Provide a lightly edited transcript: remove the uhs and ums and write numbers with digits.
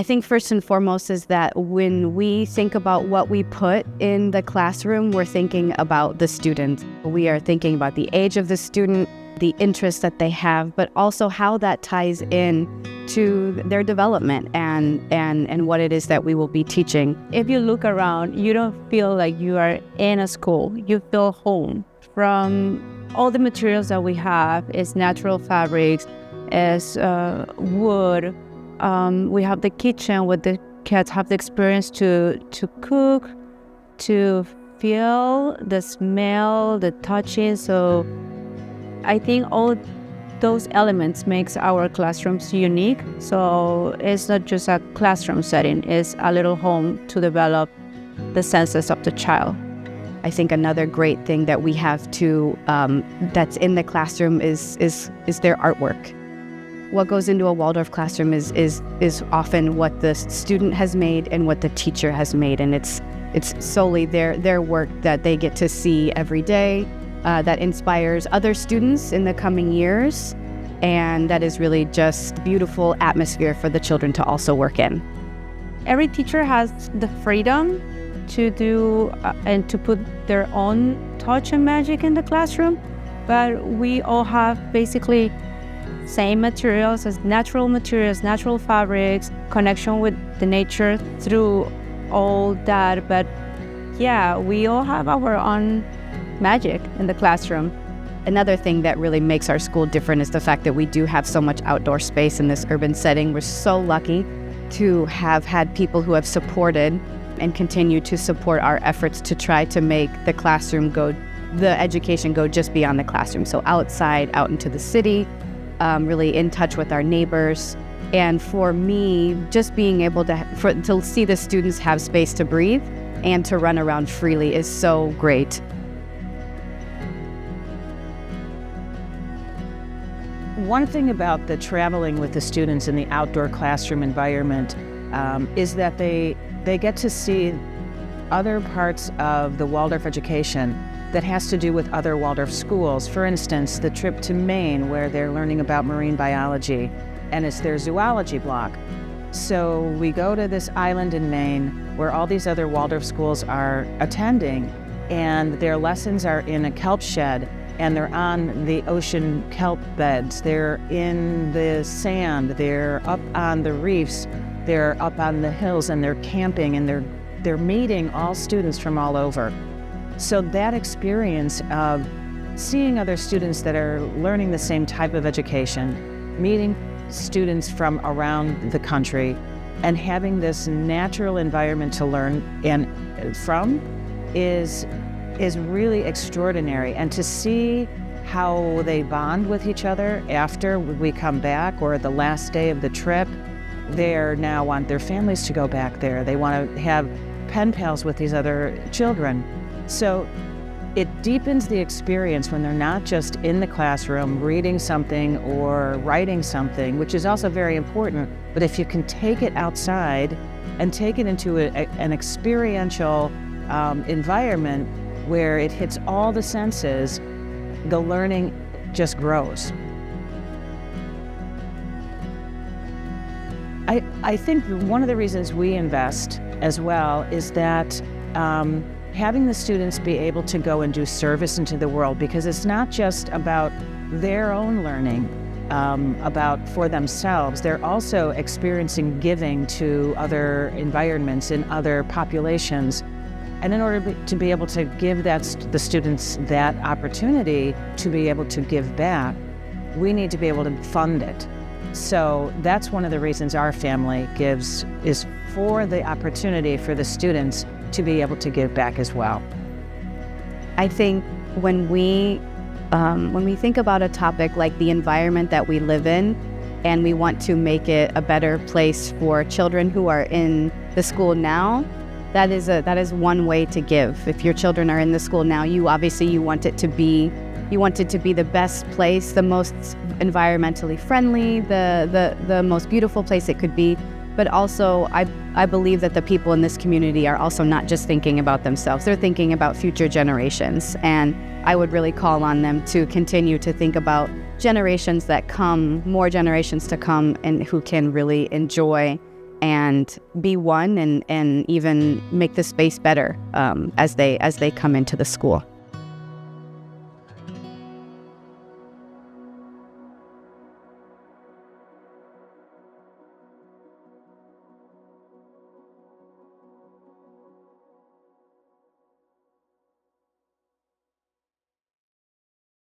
I think first and foremost is that when we think about what we put in the classroom, we're thinking about the student. We are thinking about the age of the student, the interests that they have, but also how that ties in to their development and what it is that we will be teaching. If you look around, you don't feel like you are in a school. You feel home. From all the materials that we have, is natural fabrics, is wood. We have the kitchen where the kids have the experience to cook, to feel the smell, the touching. So I think all those elements makes our classrooms unique. So it's not just a classroom setting, it's a little home to develop the senses of the child. I think another great thing that we have to that's in the classroom is their artwork. What goes into a Waldorf classroom is often what the student has made and what the teacher has made, and it's solely their work that they get to see every day that inspires other students in the coming years, and that is really just beautiful atmosphere for the children to also work in. Every teacher has the freedom to do and to put their own touch and magic in the classroom, but we all have basically same materials, as natural materials, natural fabrics, connection with the nature through all that. But yeah, we all have our own magic in the classroom. Another thing that really makes our school different is the fact that we do have so much outdoor space in this urban setting. We're so lucky to have had people who have supported and continue to support our efforts to try to make the education go just beyond the classroom. So outside, out into the city, really in touch with our neighbors. And for me, just being able to see the students have space to breathe and to run around freely is so great. One thing about the traveling with the students in the outdoor classroom environment is that they get to see other parts of the Waldorf education that has to do with other Waldorf schools. For instance, the trip to Maine, where they're learning about marine biology, and it's their zoology block. So we go to this island in Maine where all these other Waldorf schools are attending, and their lessons are in a kelp shed, and they're on the ocean kelp beds, they're in the sand, they're up on the reefs, they're up on the hills, and they're camping, and they're meeting all students from all over. So that experience of seeing other students that are learning the same type of education, meeting students from around the country, and having this natural environment to learn from is really extraordinary. And to see how they bond with each other after we come back or the last day of the trip, they now want their families to go back there. They want to have pen pals with these other children. So it deepens the experience when they're not just in the classroom reading something or writing something, which is also very important. But if you can take it outside and take it into an experiential environment where it hits all the senses, the learning just grows. I think one of the reasons we invest as well is that having the students be able to go and do service into the world, because it's not just about their own learning about for themselves. They're also experiencing giving to other environments and other populations. And in order to be able to give the students that opportunity to be able to give back, we need to be able to fund it. So that's one of the reasons our family gives, is for the opportunity for the students to be able to give back as well. I think when we think about a topic like the environment that we live in, and we want to make it a better place for children who are in the school now, that is one way to give. If your children are in the school now, you want it to be the best place, the most environmentally friendly, the most beautiful place it could be. But also, I believe that the people in this community are also not just thinking about themselves, they're thinking about future generations. And I would really call on them to continue to think about generations that come, more generations to come, and who can really enjoy and be one and even make the space better as they come into the school.